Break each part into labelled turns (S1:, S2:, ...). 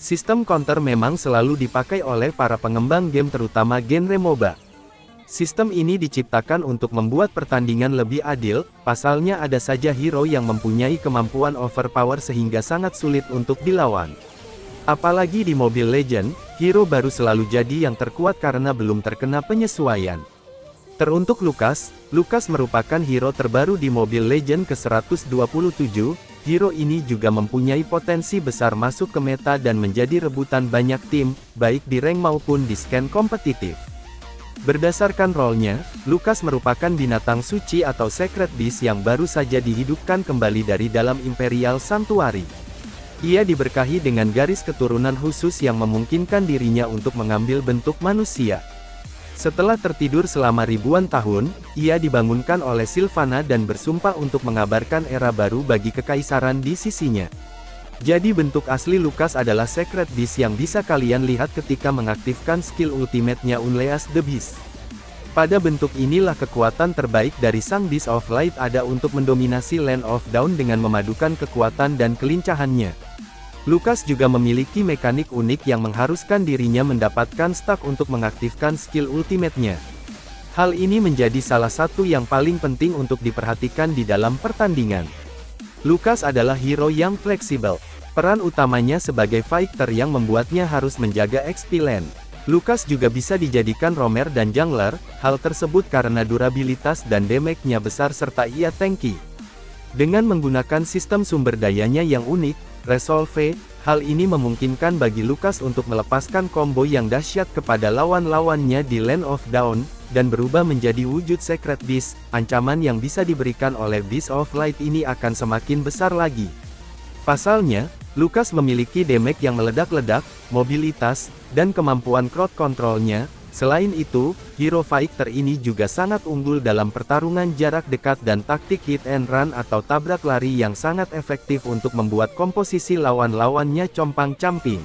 S1: Sistem counter memang selalu dipakai oleh para pengembang game terutama genre MOBA. Sistem ini diciptakan untuk membuat pertandingan lebih adil, pasalnya ada saja hero yang mempunyai kemampuan overpower sehingga sangat sulit untuk dilawan. Apalagi di Mobile Legends, hero baru selalu jadi yang terkuat karena belum terkena penyesuaian. Teruntuk Lucas merupakan hero terbaru di Mobile Legends ke-127, hero ini juga mempunyai potensi besar masuk ke meta dan menjadi rebutan banyak tim, baik di rank maupun di scan kompetitif. Berdasarkan role-nya, Lucas merupakan binatang suci atau Sacred Beast yang baru saja dihidupkan kembali dari dalam Imperial Sanctuary. Ia diberkahi dengan garis keturunan khusus yang memungkinkan dirinya untuk mengambil bentuk manusia. Setelah tertidur selama ribuan tahun, ia dibangunkan oleh Sylvana dan bersumpah untuk mengabarkan era baru bagi kekaisaran di sisinya. Jadi bentuk asli Lucas adalah Sacred Beast yang bisa kalian lihat ketika mengaktifkan skill ultimate-nya Unleash the Beast. Pada bentuk inilah kekuatan terbaik dari sang Beast of Light ada untuk mendominasi Land of Dawn dengan memadukan kekuatan dan kelincahannya. Lucas juga memiliki mekanik unik yang mengharuskan dirinya mendapatkan stack untuk mengaktifkan skill ultimate-nya. Hal ini menjadi salah satu yang paling penting untuk diperhatikan di dalam pertandingan. Lucas adalah hero yang fleksibel. Peran utamanya sebagai fighter yang membuatnya harus menjaga XP lane. Lucas juga bisa dijadikan roamer dan jungler, hal tersebut karena durabilitas dan damage-nya besar serta ia tanky. Dengan menggunakan sistem sumber dayanya yang unik, Resolve, hal ini memungkinkan bagi Lucas untuk melepaskan combo yang dahsyat kepada lawan-lawannya di Land of Dawn, dan berubah menjadi wujud Sacred Beast. Ancaman yang bisa diberikan oleh Beast of Light ini akan semakin besar lagi. Pasalnya, Lucas memiliki damage yang meledak-ledak, mobilitas, dan kemampuan crowd control-nya. Selain itu, hero fighter ini juga sangat unggul dalam pertarungan jarak dekat dan taktik hit and run atau tabrak lari yang sangat efektif untuk membuat komposisi lawan-lawannya compang-camping.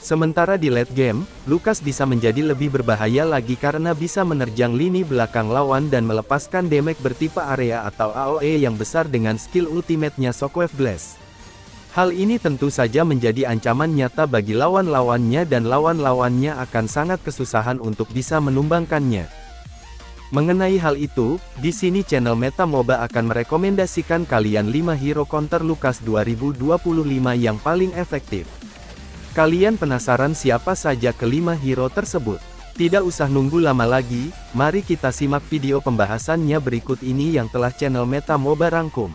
S1: Sementara di late game, Lucas bisa menjadi lebih berbahaya lagi karena bisa menerjang lini belakang lawan dan melepaskan damage bertipe area atau AoE yang besar dengan skill ultimate-nya Shockwave Blast. Hal ini tentu saja menjadi ancaman nyata bagi lawan-lawannya dan lawan-lawannya akan sangat kesusahan untuk bisa menumbangkannya. Mengenai hal itu, di sini channel Meta MOBA akan merekomendasikan kalian 5 hero counter Lucas 2025 yang paling efektif. Kalian penasaran siapa saja kelima hero tersebut? Tidak usah nunggu lama lagi, mari kita simak video pembahasannya berikut ini yang telah channel Meta MOBA rangkum.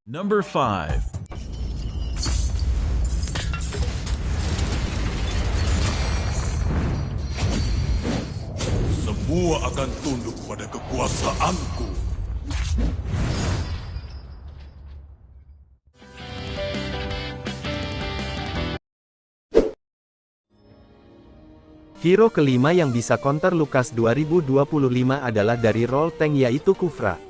S2: Number 5.
S3: Semua akan tunduk pada kekuasaanku.
S1: Hero kelima yang bisa counter Lucas 2025 adalah dari role tank yaitu Khufra.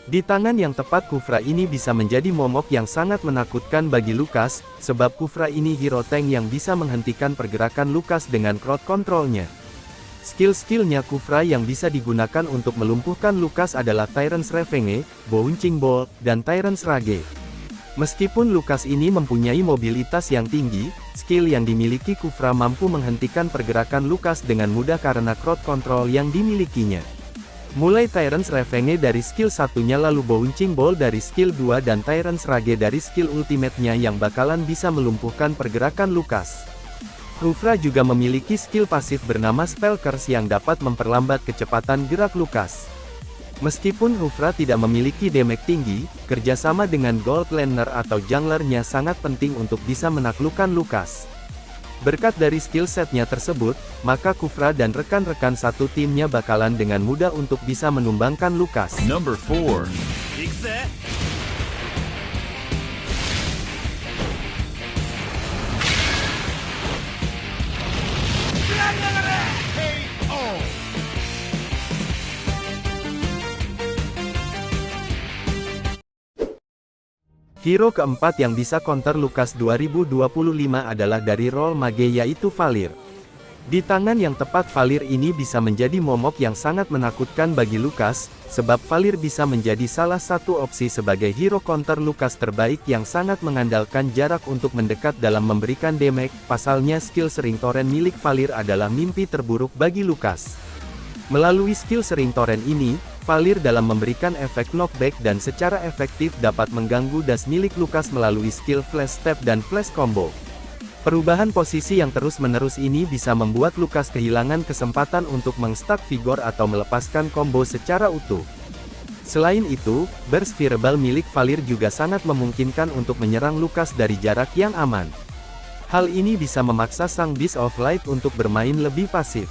S1: Di tangan yang tepat Khufra ini bisa menjadi momok yang sangat menakutkan bagi Lucas, sebab Khufra ini hero tank yang bisa menghentikan pergerakan Lucas dengan crowd control-nya. Skill-skillnya Khufra yang bisa digunakan untuk melumpuhkan Lucas adalah Tyrant's Revenge, Bouncing Ball, dan Tyrant's Rage. Meskipun Lucas ini mempunyai mobilitas yang tinggi, skill yang dimiliki Khufra mampu menghentikan pergerakan Lucas dengan mudah karena crowd control yang dimilikinya. Mulai Tyrant's Revenge dari skill satunya lalu Bouncing Ball dari skill 2 dan Tyrant's Rage dari skill ultimate-nya yang bakalan bisa melumpuhkan pergerakan Lucas. Khufra juga memiliki skill pasif bernama Spell Curse yang dapat memperlambat kecepatan gerak Lucas. Meskipun Khufra tidak memiliki damage tinggi, kerjasama dengan Gold Laner atau junglernya sangat penting untuk bisa menaklukkan Lucas. Berkat dari skill setnya tersebut, maka Khufra dan rekan-rekan satu timnya bakalan dengan mudah untuk bisa menumbangkan Lucas.
S2: Number 4.
S1: Hero keempat yang bisa counter Lucas 2025 adalah dari role mage yaitu Valir. Di tangan yang tepat Valir ini bisa menjadi momok yang sangat menakutkan bagi Lucas, sebab Valir bisa menjadi salah satu opsi sebagai hero counter Lucas terbaik yang sangat mengandalkan jarak untuk mendekat dalam memberikan damage. Pasalnya skill sering torrent milik Valir adalah mimpi terburuk bagi Lucas. Melalui skill sering torrent ini, Valir dalam memberikan efek knockback dan secara efektif dapat mengganggu das milik Lucas melalui skill flash step dan flash combo. Perubahan posisi yang terus-menerus ini bisa membuat Lucas kehilangan kesempatan untuk meng-stack vigor atau melepaskan combo secara utuh. Selain itu, burst fireball milik Valir juga sangat memungkinkan untuk menyerang Lucas dari jarak yang aman. Hal ini bisa memaksa sang Beast of Light untuk bermain lebih pasif.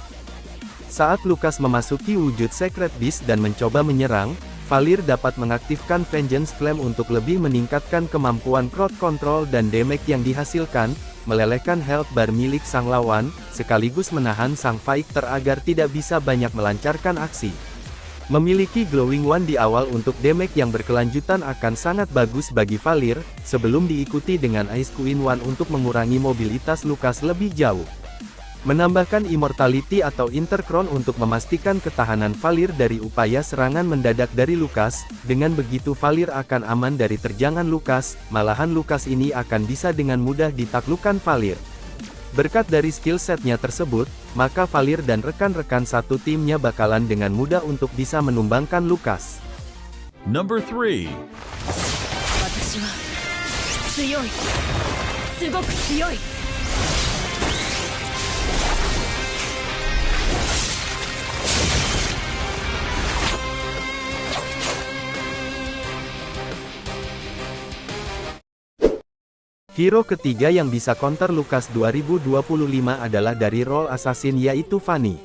S1: Saat Lucas memasuki wujud Sacred Beast dan mencoba menyerang, Valir dapat mengaktifkan Vengeance Flame untuk lebih meningkatkan kemampuan crowd control dan damage yang dihasilkan, melelehkan health bar milik sang lawan, sekaligus menahan sang fighter agar tidak bisa banyak melancarkan aksi. Memiliki Glowing Wand di awal untuk damage yang berkelanjutan akan sangat bagus bagi Valir, sebelum diikuti dengan Ice Queen Wand untuk mengurangi mobilitas Lucas lebih jauh. Menambahkan Immortality atau Intercrown untuk memastikan ketahanan Valir dari upaya serangan mendadak dari Lucas. Dengan begitu Valir akan aman dari terjangan Lucas, malahan Lucas ini akan bisa dengan mudah ditaklukkan Valir. Berkat dari skill setnya tersebut, maka Valir dan rekan-rekan satu timnya bakalan dengan mudah untuk bisa menumbangkan Lucas.
S3: Number 3.
S2: 私は強い。すごく強い。
S1: Hero ketiga yang bisa counter Lucas 2025 adalah dari role assassin yaitu Fanny.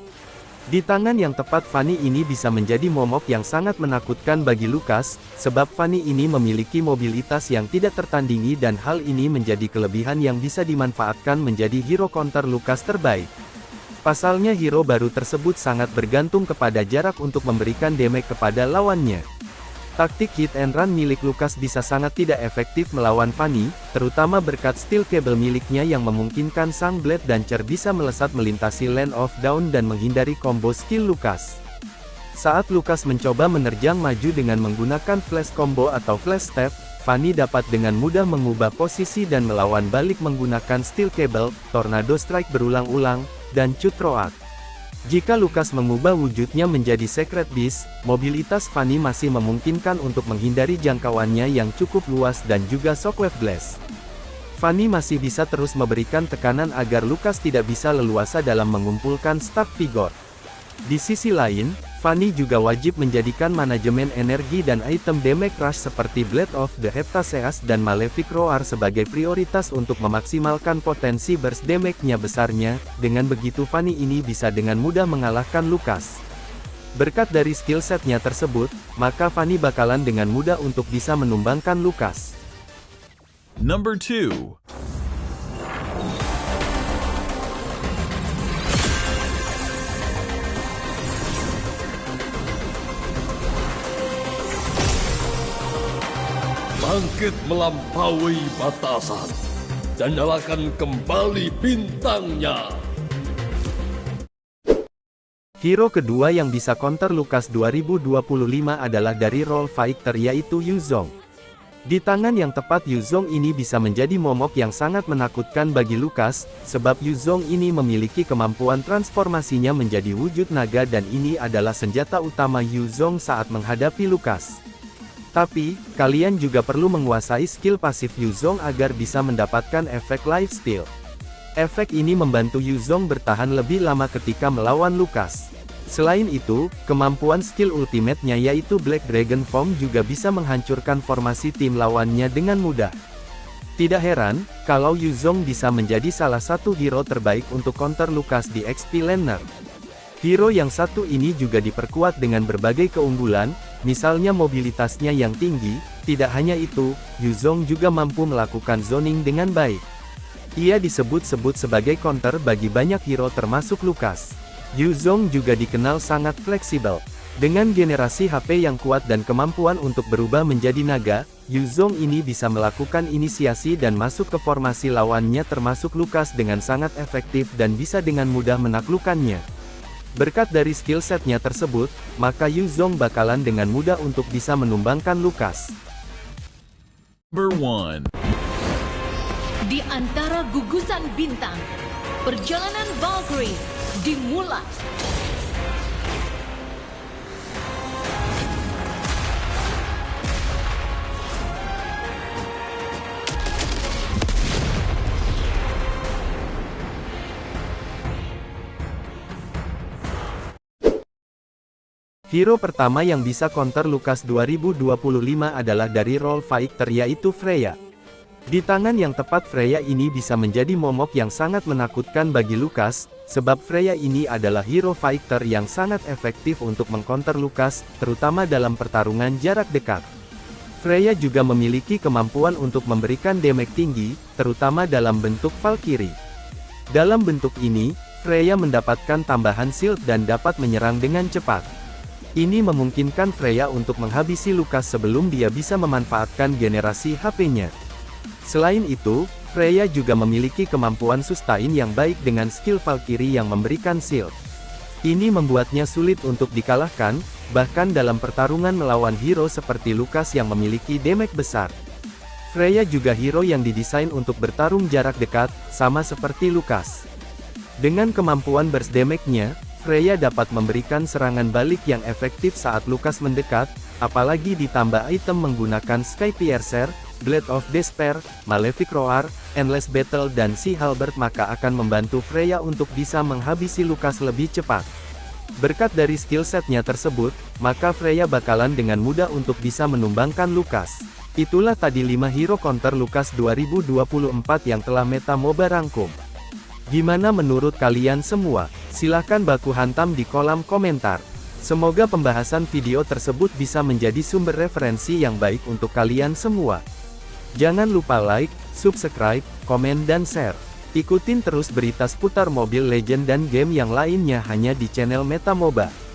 S1: Di tangan yang tepat Fanny ini bisa menjadi momok yang sangat menakutkan bagi Lucas, sebab Fanny ini memiliki mobilitas yang tidak tertandingi dan hal ini menjadi kelebihan yang bisa dimanfaatkan menjadi hero counter Lucas terbaik. Pasalnya hero baru tersebut sangat bergantung kepada jarak untuk memberikan damage kepada lawannya. Taktik hit and run milik Lucas bisa sangat tidak efektif melawan Fanny, terutama berkat steel cable miliknya yang memungkinkan sang Blade Dancer bisa melesat melintasi Land of Dawn dan menghindari combo skill Lucas. Saat Lucas mencoba menerjang maju dengan menggunakan flash combo atau flash step, Fanny dapat dengan mudah mengubah posisi dan melawan balik menggunakan steel cable, tornado strike berulang-ulang, dan cut throat. Jika Lucas mengubah wujudnya menjadi Sacred Beast, mobilitas Fanny masih memungkinkan untuk menghindari jangkauannya yang cukup luas dan juga Shockwave Blast. Fanny masih bisa terus memberikan tekanan agar Lucas tidak bisa leluasa dalam mengumpulkan stack vigor. Di sisi lain, Fanny juga wajib menjadikan manajemen energi dan item damage rush seperti Blade of the Heptaseas dan Malefic Roar sebagai prioritas untuk memaksimalkan potensi burst damage-nya besarnya. Dengan begitu Fanny ini bisa dengan mudah mengalahkan Lucas. Berkat dari skill setnya tersebut, maka Fanny bakalan dengan mudah untuk bisa menumbangkan Lucas.
S3: Number 2.
S4: Bangkit melampaui batasan dan nyalakan kembali bintangnya.
S1: Hero kedua yang bisa counter Lucas 2025 adalah dari role fighter yaitu Yuzong. Di tangan yang tepat Yuzong ini bisa menjadi momok yang sangat menakutkan bagi Lucas, sebab Yuzong ini memiliki kemampuan transformasinya menjadi wujud naga dan ini adalah senjata utama Yuzong saat menghadapi Lucas. Tapi, kalian juga perlu menguasai skill pasif Yuzong agar bisa mendapatkan efek lifesteal. Efek ini membantu Yuzong bertahan lebih lama ketika melawan Lucas. Selain itu, kemampuan skill ultimate-nya yaitu Black Dragon Form juga bisa menghancurkan formasi tim lawannya dengan mudah. Tidak heran, kalau Yuzong bisa menjadi salah satu hero terbaik untuk counter Lucas di XP Laner. Hero yang satu ini juga diperkuat dengan berbagai keunggulan, misalnya mobilitasnya yang tinggi. Tidak hanya itu, Yuzong juga mampu melakukan zoning dengan baik. Ia disebut-sebut sebagai counter bagi banyak hero termasuk Lucas. Yuzong juga dikenal sangat fleksibel. Dengan generasi HP yang kuat dan kemampuan untuk berubah menjadi naga, Yu Zhong ini bisa melakukan inisiasi dan masuk ke formasi lawannya termasuk Lukas dengan sangat efektif dan bisa dengan mudah menaklukkannya. Berkat dari skill setnya tersebut, maka Yu Zhong bakalan dengan mudah untuk bisa menumbangkan Lukas.
S3: Number 1.
S2: Di antara gugusan bintang, perjalanan Valkyrie dimulai.
S1: Hero pertama yang bisa counter Lukas 2025 adalah dari role fighter yaitu Freya. Di tangan yang tepat Freya ini bisa menjadi momok yang sangat menakutkan bagi Lukas, sebab Freya ini adalah hero fighter yang sangat efektif untuk mengcounter Lukas, terutama dalam pertarungan jarak dekat. Freya juga memiliki kemampuan untuk memberikan damage tinggi, terutama dalam bentuk Valkyrie. Dalam bentuk ini, Freya mendapatkan tambahan shield dan dapat menyerang dengan cepat. Ini memungkinkan Freya untuk menghabisi Lukas sebelum dia bisa memanfaatkan generasi HP-nya. Selain itu, Freya juga memiliki kemampuan sustain yang baik dengan skill Valkyrie yang memberikan shield. Ini membuatnya sulit untuk dikalahkan, bahkan dalam pertarungan melawan hero seperti Lukas yang memiliki damage besar. Freya juga hero yang didesain untuk bertarung jarak dekat, sama seperti Lukas. Dengan kemampuan burst damage-nya, Freya dapat memberikan serangan balik yang efektif saat Lukas mendekat, apalagi ditambah item menggunakan Sky Piercer, Blade of Despair, Malefic Roar, Endless Battle dan Sea Halberd maka akan membantu Freya untuk bisa menghabisi Lukas lebih cepat. Berkat dari skill setnya tersebut, maka Freya bakalan dengan mudah untuk bisa menumbangkan Lukas. Itulah tadi 5 hero counter Lukas 2024 yang telah Meta MOBA rangkum. Gimana menurut kalian semua? Silahkan baku hantam di kolom komentar. Semoga pembahasan video tersebut bisa menjadi sumber referensi yang baik untuk kalian semua. Jangan lupa like, subscribe, komen dan share. Ikutin terus berita seputar Mobile Legends dan game yang lainnya hanya di channel Meta MOBA.